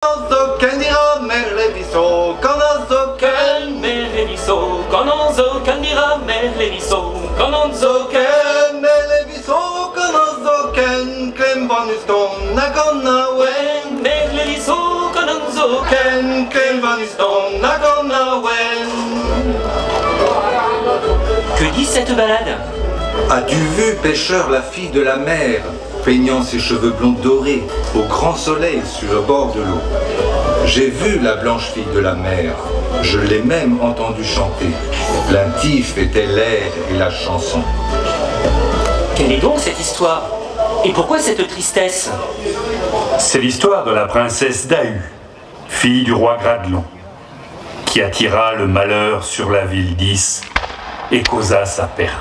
Candira merleviso, conozo Ken merleviso, cononzo, candira merleviso, cononzo, ken merleviso, conozo ken clem vanuston nagonna wen merleviso, cononzo, ken clem vanuston nagonna wen. Que dit cette balade? As-tu vu, pêcheur, la fille de la mer, peignant ses cheveux blonds dorés au grand soleil sur le bord de l'eau? J'ai vu la blanche fille de la mer, je l'ai même entendue chanter. Plaintif était l'air et la chanson. Quelle est donc cette histoire? Et pourquoi cette tristesse? C'est l'histoire de la princesse Dahu, fille du roi Gradlon, qui attira le malheur sur la ville d'Ys et causa sa perte.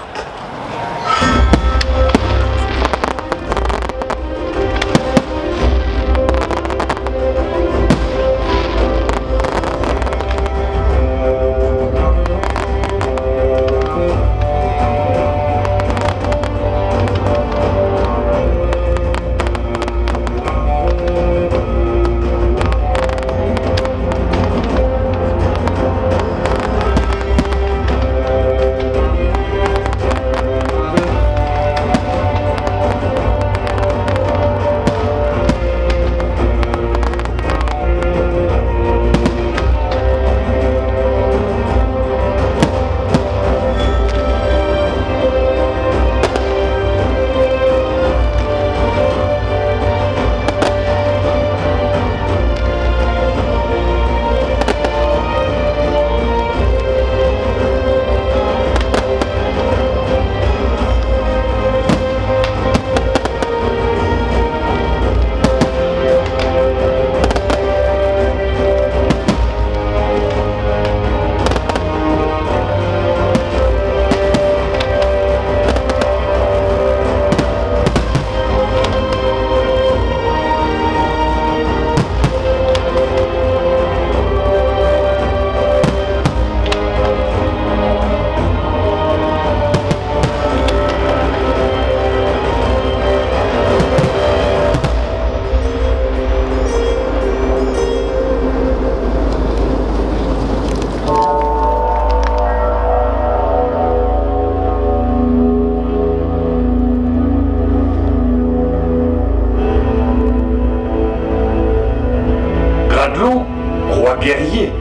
Gradlon, roi guerrier,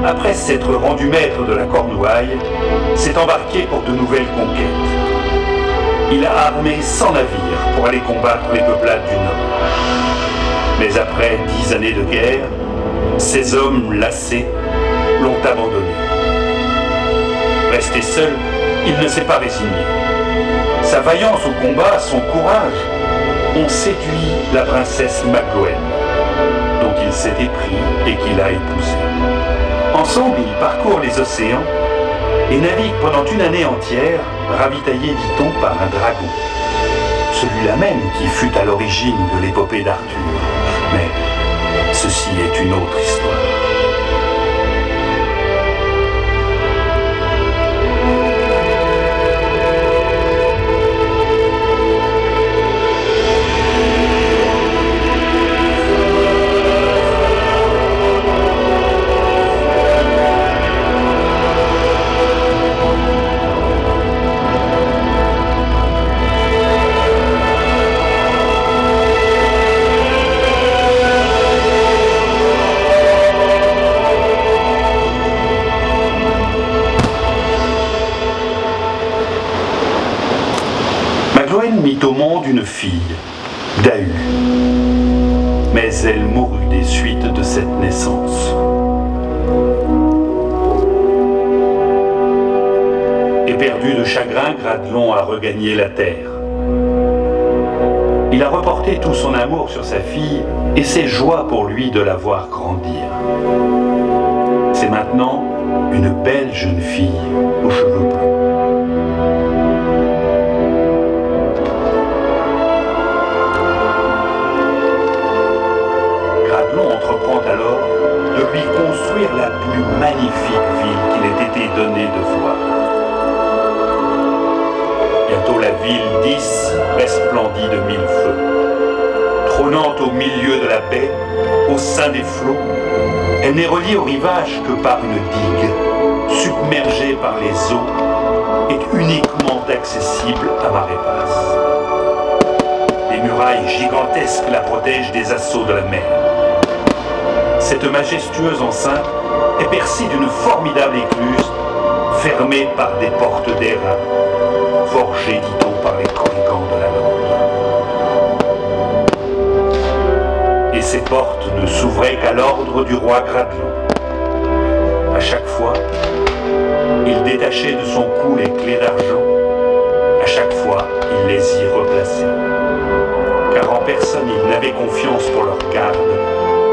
après s'être rendu maître de la Cornouaille, s'est embarqué pour de nouvelles conquêtes. Il a armé 100 navires pour aller combattre les peuplades du Nord. Mais après 10 années de guerre, ces hommes lassés l'ont abandonné. Resté seul, il ne s'est pas résigné. Sa vaillance au combat, son courage, ont séduit la princesse Magloën, dont il s'est épris et qu'il a épousée. Ensemble, ils parcourent les océans et naviguent pendant une année entière, ravitaillés, dit-on, par un dragon. Celui-là même qui fut à l'origine de l'épopée d'Arthur. Mais ceci est une autre histoire. Magloën mit au monde une fille, Dahu, mais elle mourut des suites de cette naissance. Éperdu de chagrin, Gradlon a regagné la terre. Il a reporté tout son amour sur sa fille et ses joies pour lui de la voir grandir. C'est maintenant une belle jeune fille aux cheveux blonds. Gradlon entreprend alors de lui construire la plus magnifique ville qu'il ait été donné de voir. Bientôt la ville d'Ys resplendit de mille feux. Trônante au milieu de la baie, au sein des flots, elle n'est reliée au rivage que par une digue, submergée par les eaux et uniquement accessible à marée basse. Des murailles gigantesques la protègent des assauts de la mer. Cette majestueuse enceinte est percée d'une formidable écluse, fermée par des portes d'airain, forgées, dit-on, par les corrigans de la lande. Et ces portes ne s'ouvraient qu'à l'ordre du roi Gradelon. À chaque fois, il détachait de son cou les clés d'argent. À chaque fois, il les y replaçait. Car en personne, il n'avait confiance pour leur garde,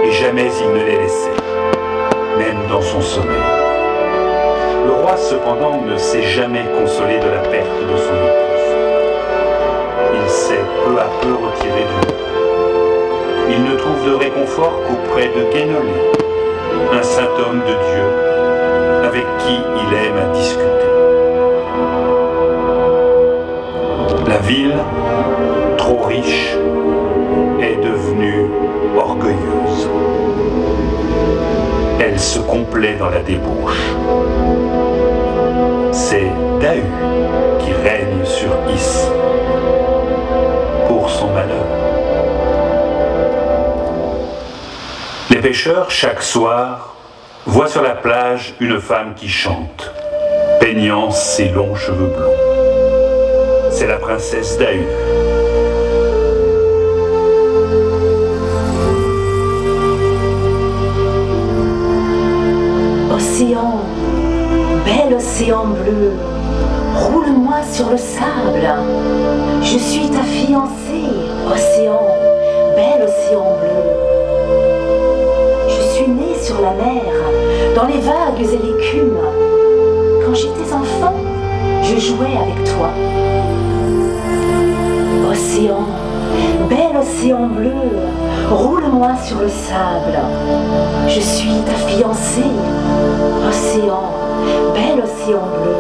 et jamais il ne les laissait, même dans son sommeil. Le roi, cependant, ne s'est jamais consolé de la perte de son épouse. Il s'est peu à peu retiré de nous. Il ne trouve de réconfort qu'auprès de Guénolé, un saint homme de Dieu, avec qui il aime à discuter. La ville, trop riche, est devenue orgueilleuse. Elle se complaît dans la débauche. C'est Dahu qui règne sur Is, pour son malheur. Les pêcheurs, chaque soir, voient sur la plage une femme qui chante, peignant ses longs cheveux blonds. C'est la princesse Dahu. Océan, bel océan bleu, roule-moi sur le sable. Je suis ta fiancée, océan, bel océan bleu. Je suis née sur la mer, dans les vagues et l'écume. Quand j'étais enfant, je jouais avec toi. Océan, bel océan bleu, roule-moi sur le sable. Je suis ta fiancée, océan, bel océan bleu.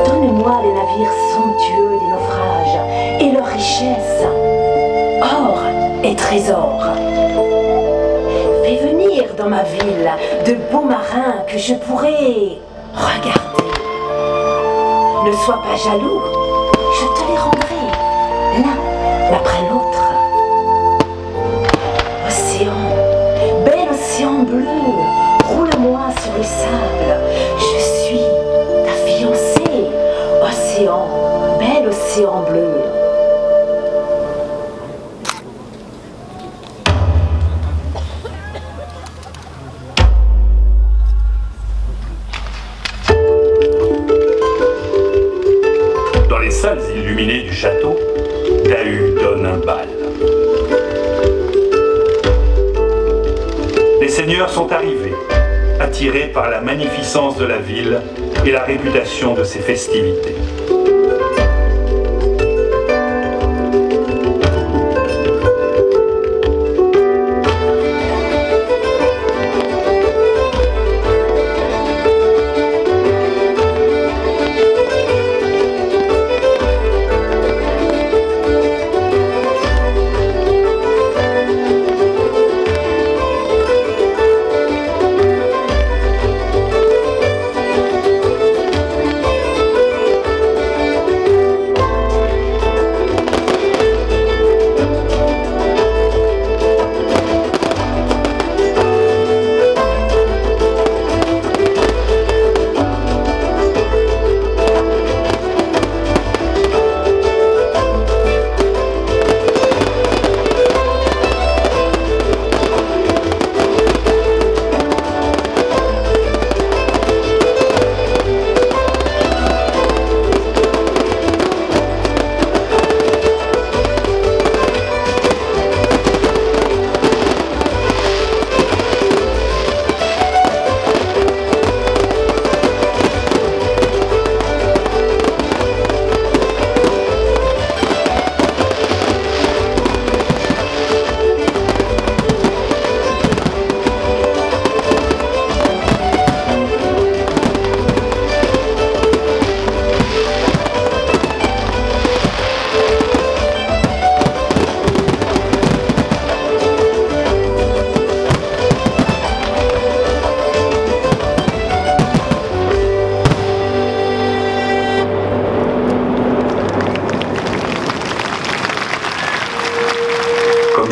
Donne-moi les navires somptueux des naufrages et leurs richesses, or et trésors. Fais venir dans ma ville de beaux marins que je pourrai regarder. Ne sois pas jaloux, je te les rendrai, l'un après l'autre. Océan, bel océan bleu, roule-moi sur le sable. Je suis ta fiancée, océan, bel océan bleu. Dans les salles illuminées du château, Dahu donne un bal. Les seigneurs sont arrivés, attirés par la magnificence de la ville et la réputation de ses festivités.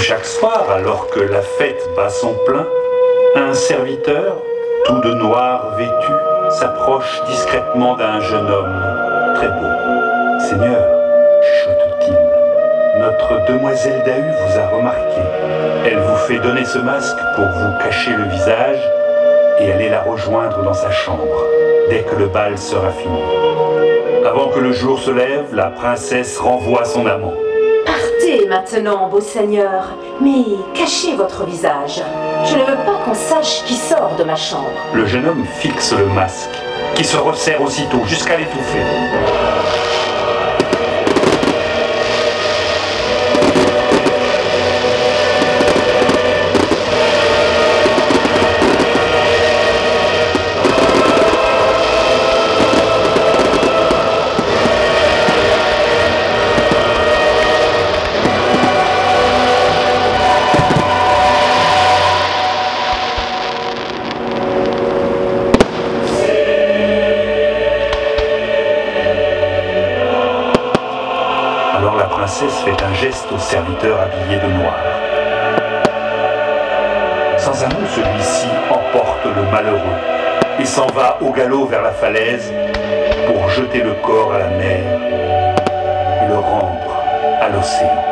chaque soir, alors que la fête bat son plein, un serviteur, tout de noir vêtu, s'approche discrètement d'un jeune homme très beau. « Seigneur, chuchote-t-il, notre demoiselle Dahu vous a remarqué. Elle vous fait donner ce masque pour vous cacher le visage et aller la rejoindre dans sa chambre, dès que le bal sera fini. Avant que le jour se lève, la princesse renvoie son amant. Partez maintenant, beau seigneur, mais cachez votre visage. Je ne veux pas qu'on sache qui sort de ma chambre. » Le jeune homme fixe le masque, qui se resserre aussitôt jusqu'à l'étouffer. Fait un geste au serviteur habillé de noir. Sans un mot, celui-ci emporte le malheureux et s'en va au galop vers la falaise pour jeter le corps à la mer et le rendre à l'océan.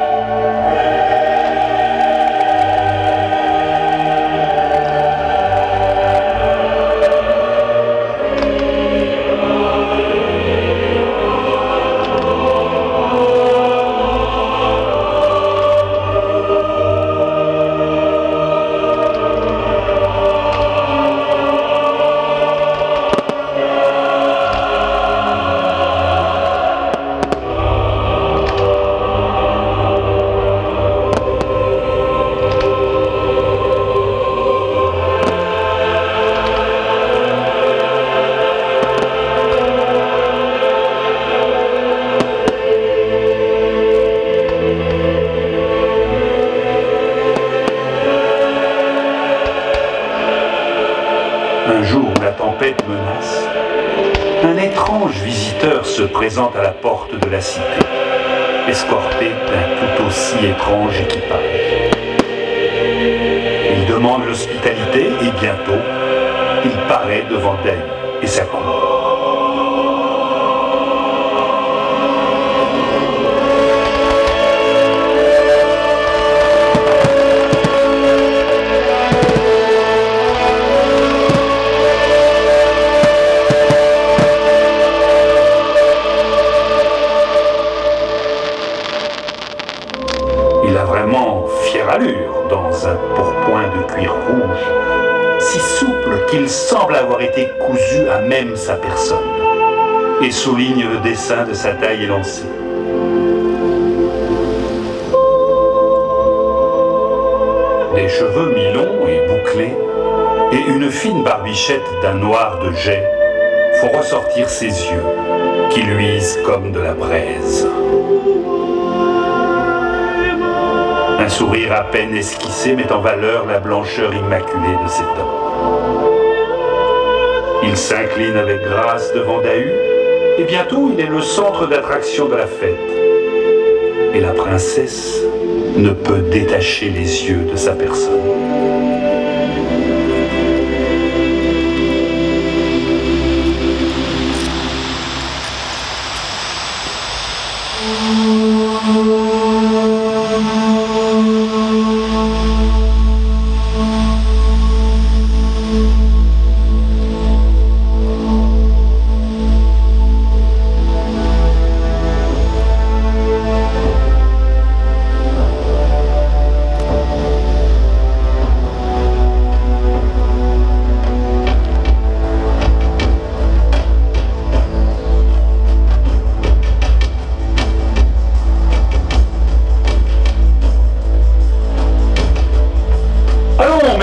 Un jour, la tempête menace. Un étrange visiteur se présente à la porte de la cité, escorté d'un tout aussi étrange équipage. Il demande l'hospitalité et bientôt, il paraît devant Dahu et sa cour. Fière allure dans un pourpoint de cuir rouge, si souple qu'il semble avoir été cousu à même sa personne, et souligne le dessin de sa taille élancée. Des cheveux mi-longs et bouclés, et une fine barbichette d'un noir de jais font ressortir ses yeux, qui luisent comme de la braise. Un sourire à peine esquissé met en valeur la blancheur immaculée de ses dents. Il s'incline avec grâce devant Dahu, et bientôt il est le centre d'attraction de la fête. Et la princesse ne peut détacher les yeux de sa personne.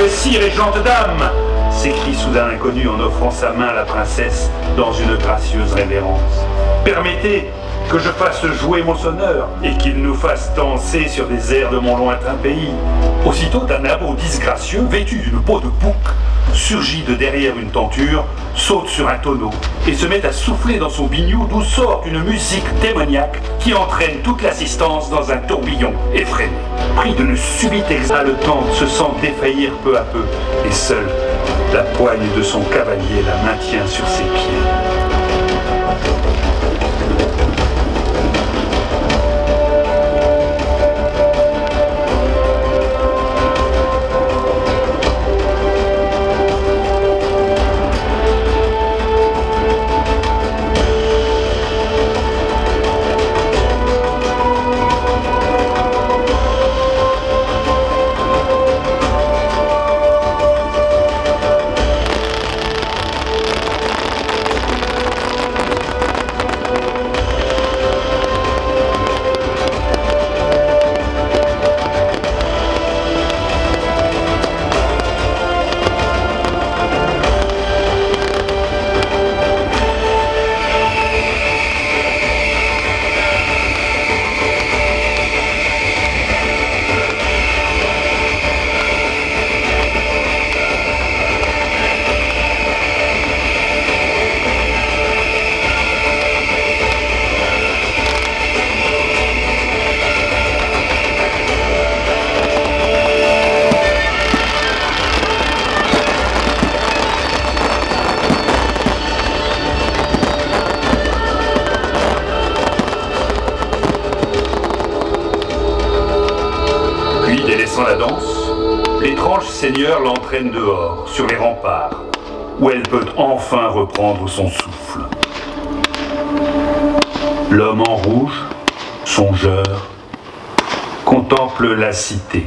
Sire et gente dame, s'écrie soudain l'inconnu en offrant sa main à la princesse dans une gracieuse révérence. Permettez que je fasse jouer mon sonneur et qu'il nous fasse danser sur des airs de mon lointain pays. Aussitôt, un abo disgracieux, vêtu d'une peau de bouc, surgit de derrière une tenture, saute sur un tonneau et se met à souffler dans son biniou d'où sort une musique démoniaque qui entraîne toute l'assistance dans un tourbillon effréné. pris d'une subite exhaletante, se sent défaillir peu à peu, et seule la poigne de son cavalier la maintient sur ses pieds. La danse, l'étrange seigneur l'entraîne dehors, sur les remparts, où elle peut enfin reprendre son souffle. L'homme en rouge, songeur, contemple la cité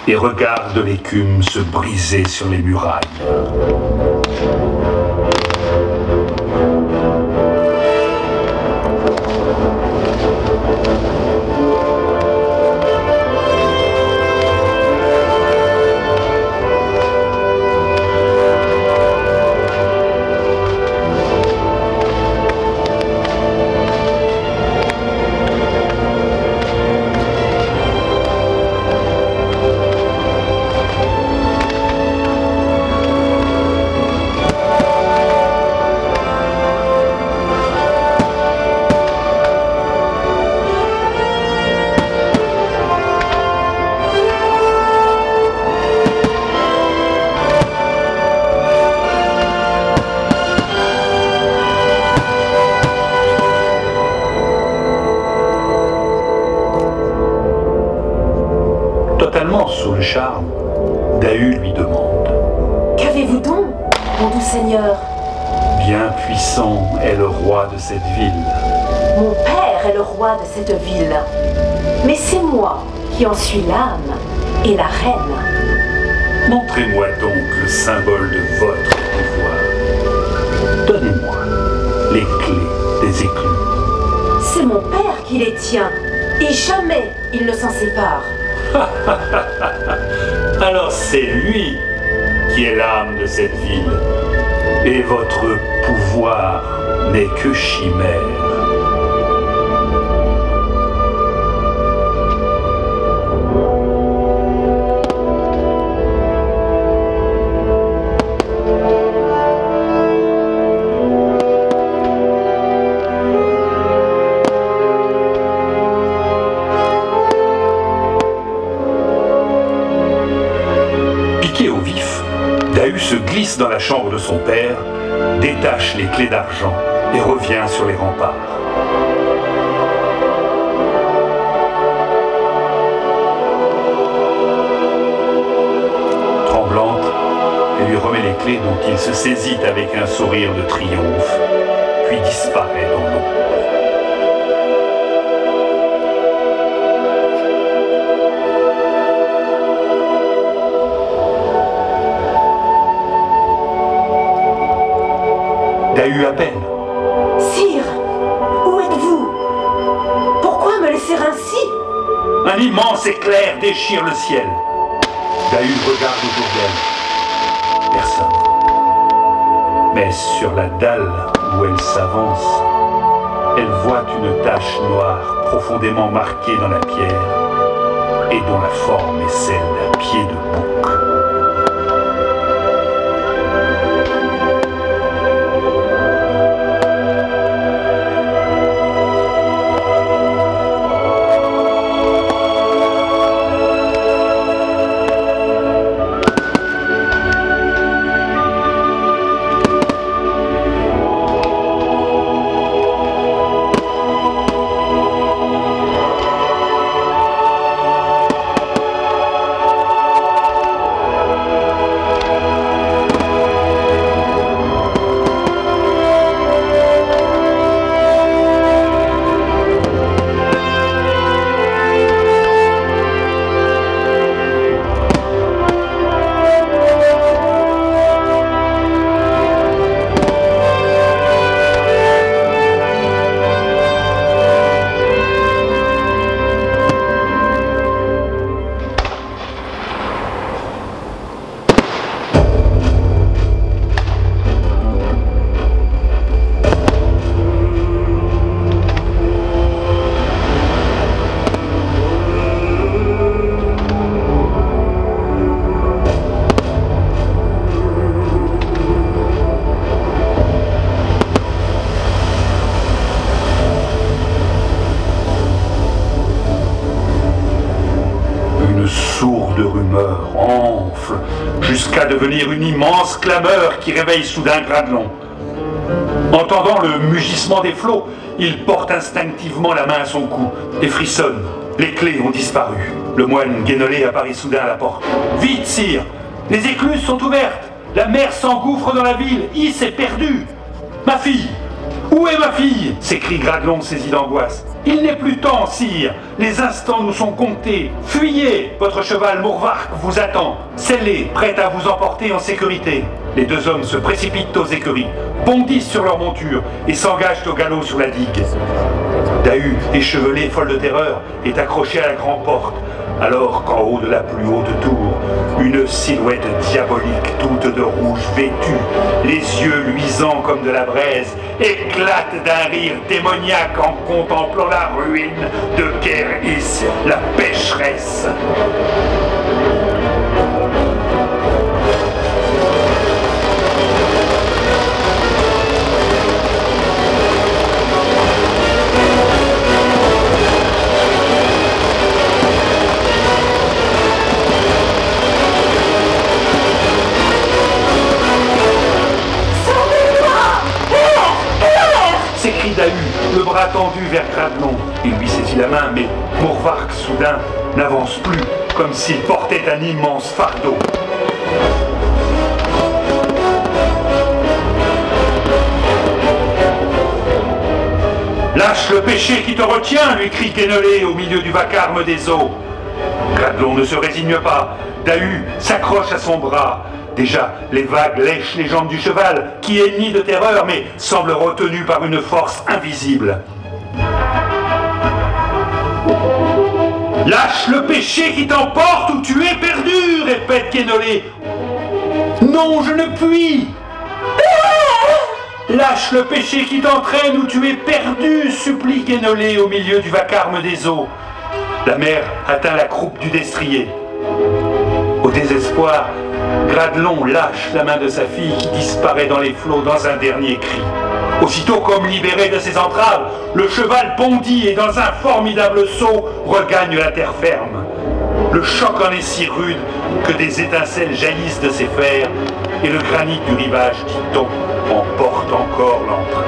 et regarde l'écume se briser sur les murailles. Totalement sous le charme, Dahu lui demande: Qu'avez-vous donc, mon doux seigneur? Bien puissant est le roi de cette ville. Mon père est le roi de cette ville. Mais c'est moi qui en suis l'âme et la reine. Montrez-moi donc le symbole de votre pouvoir. Donnez-moi les clés des éclus. C'est mon père qui les tient, et jamais il ne s'en sépare. Alors c'est lui qui est l'âme de cette ville, et votre pouvoir n'est que chimère. Piqué au vif, Dahu se glisse dans la chambre de son père, détache les clés d'argent et revient sur les remparts. Tremblante, elle lui remet les clés dont il se saisit avec un sourire de triomphe, puis disparaît dans l'ombre. Dahu appelle. Sire, où êtes-vous? Pourquoi me laisser ainsi? Un immense éclair déchire le ciel. Dahu regarde autour d'elle. Personne. Mais sur la dalle où elle s'avance, elle voit une tache noire profondément marquée dans la pierre et dont la forme est celle d'un pied de bouc. rumeur enfle jusqu'à devenir une immense clameur qui réveille soudain Gradelon. Entendant le mugissement des flots, il porte instinctivement la main à son cou et frissonne. Les clés ont disparu. Le moine Guénolé apparaît soudain à la porte. « Vite, sire! Les écluses sont ouvertes! La mer s'engouffre dans la ville! Is est perdu! Ma fille! Où est ma fille ?» s'écrie Gradelon saisi d'angoisse. « Il n'est plus temps, sire! Les instants nous sont comptés! Fuyez! Votre cheval Morvark vous attend! Scellé, prêt à vous emporter en sécurité! » Les deux hommes se précipitent aux écuries, bondissent sur leur monture et s'engagent au galop sur la digue. Dahu, échevelée, folle de terreur, est accrochée à la grande porte, alors qu'en haut de la plus haute tour, une silhouette diabolique, toute de rouge vêtue, les yeux luisants comme de la braise, éclate d'un rire démoniaque en contemplant la ruine de Ker-Is, la pécheresse. S'écrie Dahu, le bras tendu vers Gradelon. Il lui saisit la main, mais Morvark, soudain, n'avance plus, comme s'il portait un immense fardeau. Lâche le péché qui te retient, lui crie Guénolé au milieu du vacarme des eaux. Gradelon ne se résigne pas. Dahu s'accroche à son bras. Déjà, les vagues lèchent les jambes du cheval, qui hennit de terreur, mais semble retenu par une force invisible. Lâche le péché qui t'emporte ou tu es perdu, répète Guénolé. Non, je ne puis. Lâche le péché qui t'entraîne ou tu es perdu, supplie Guénolé au milieu du vacarme des eaux. La mer atteint la croupe du destrier. Au désespoir, Gradelon lâche la main de sa fille qui disparaît dans les flots dans un dernier cri. Aussitôt comme libéré de ses entraves, le cheval bondit et dans un formidable saut regagne la terre ferme. Le choc en est si rude que des étincelles jaillissent de ses fers et le granit du rivage qui tombe emporte encore l'empreinte.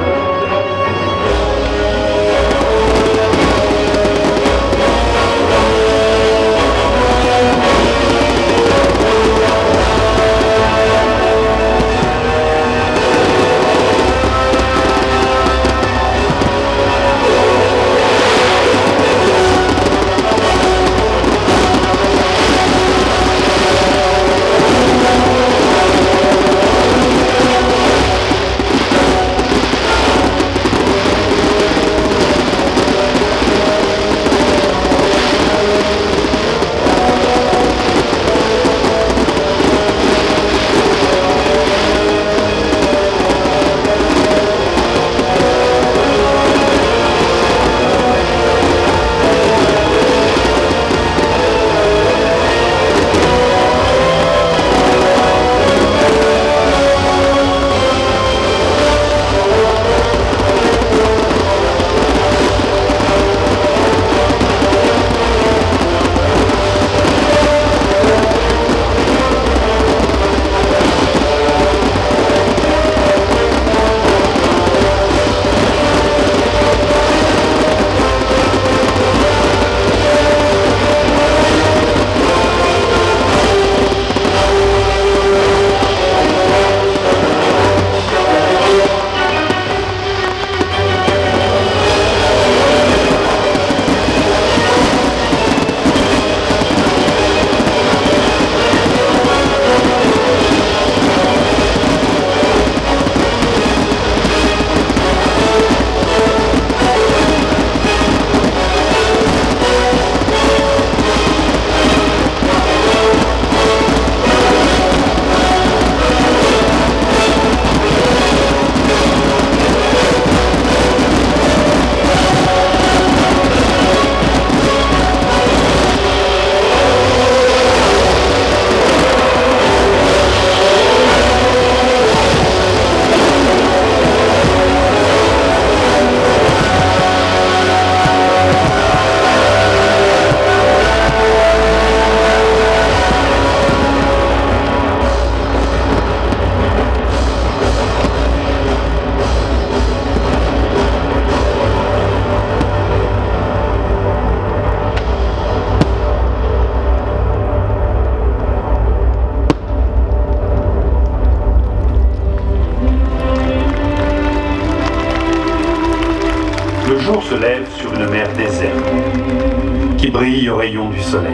qui brille aux rayons du soleil.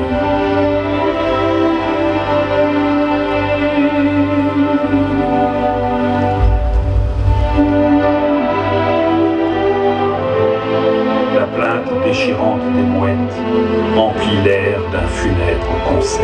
La plainte déchirante des mouettes emplit l'air d'un funèbre concert.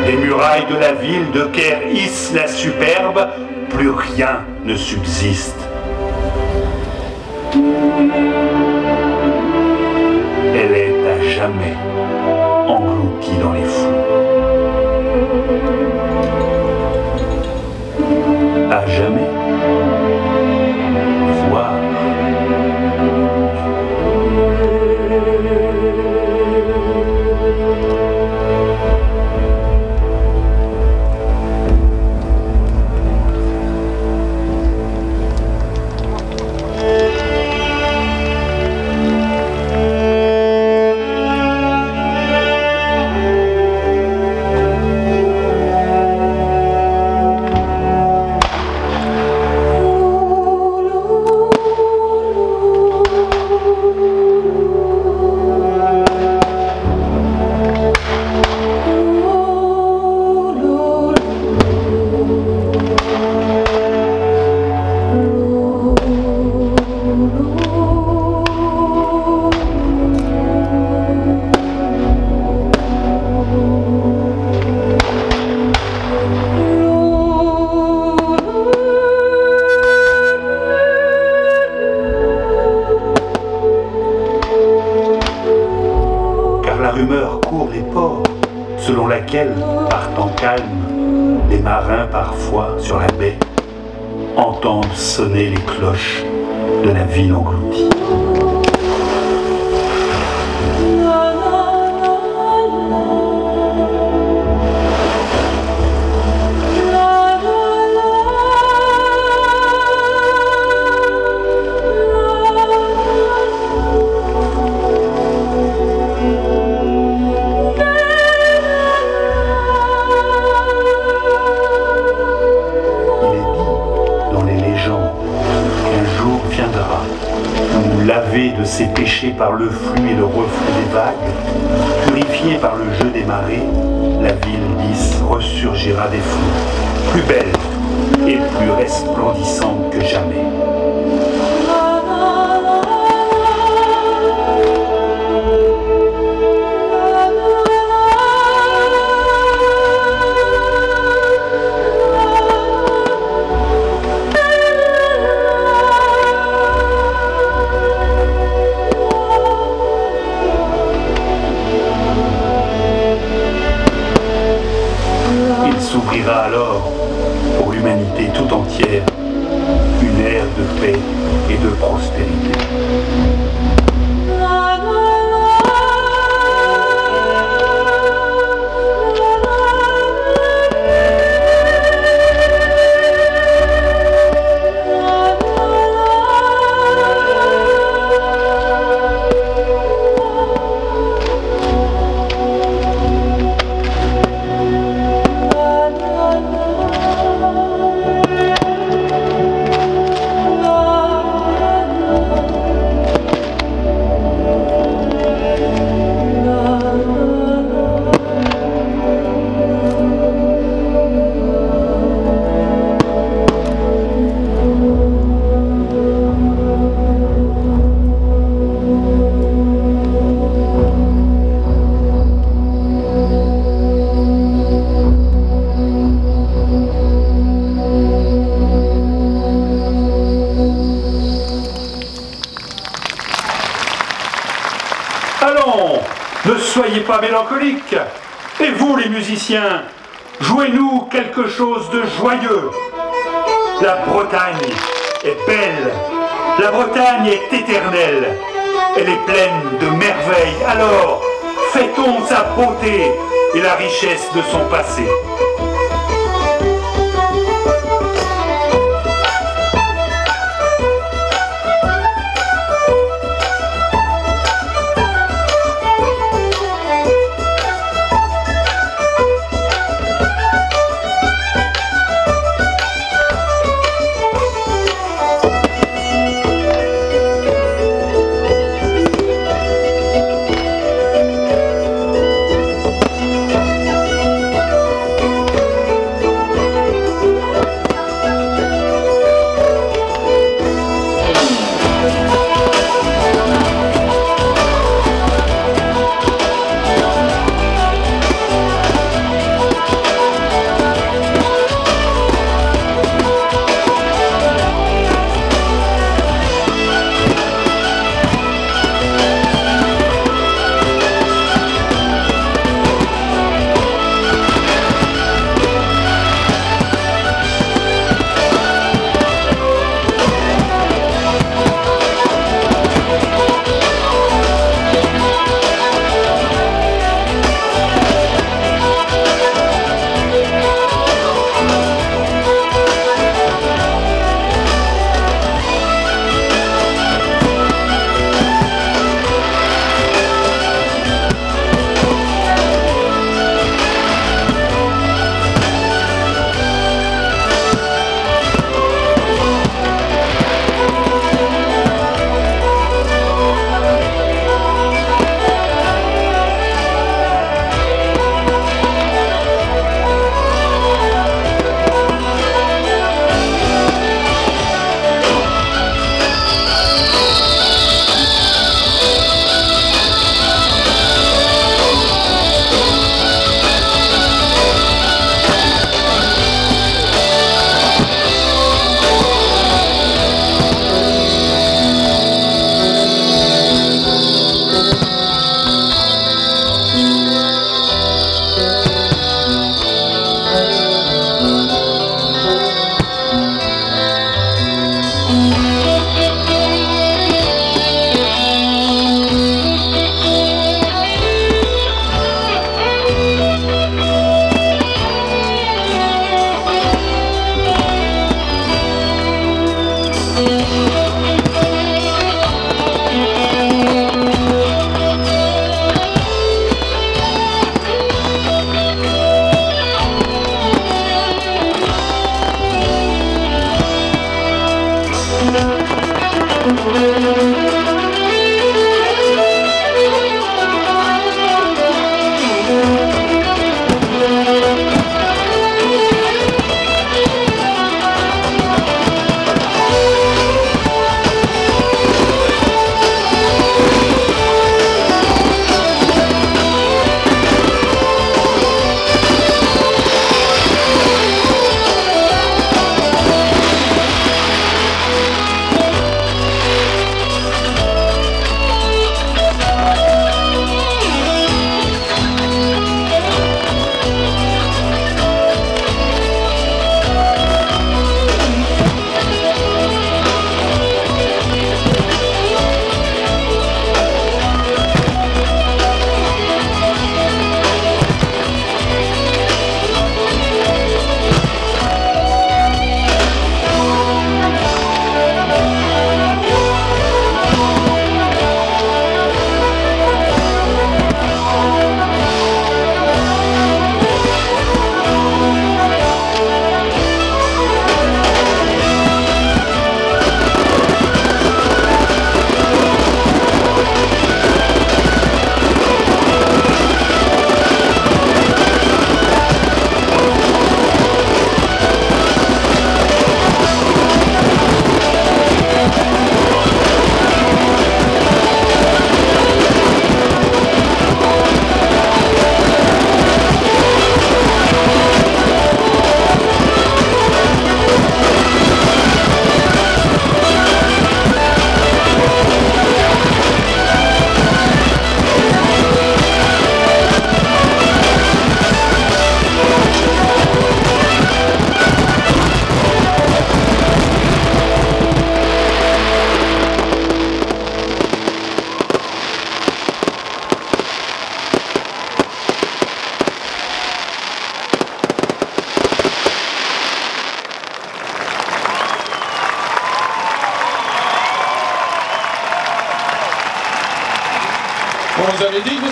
Les murailles de la ville de Ker-Is la superbe, plus rien ne subsiste. Elle est à jamais engloutie dans les flots. À jamais voir. Selon laquelle, partant calme, les marins parfois sur la baie entendent sonner les cloches de la ville engloutie. Lavé de ses péchés par le flux et le reflux des vagues, purifié par le jeu des marées, la ville lisse ressurgira des flots, plus belle et plus resplendissante que jamais. S'ouvrira alors pour l'humanité tout entière une ère de paix et de prospérité. Allons, ne soyez pas mélancoliques. Et vous, les musiciens, jouez-nous quelque chose de joyeux. La Bretagne est belle, la Bretagne est éternelle, elle est pleine de merveilles. Alors, fêtons sa beauté et la richesse de son passé.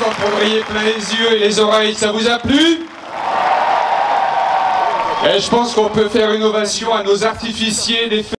encore pour briller plein les yeux et les oreilles. Ça vous a plu? Et je pense qu'on peut faire une ovation à nos artificiers des feux.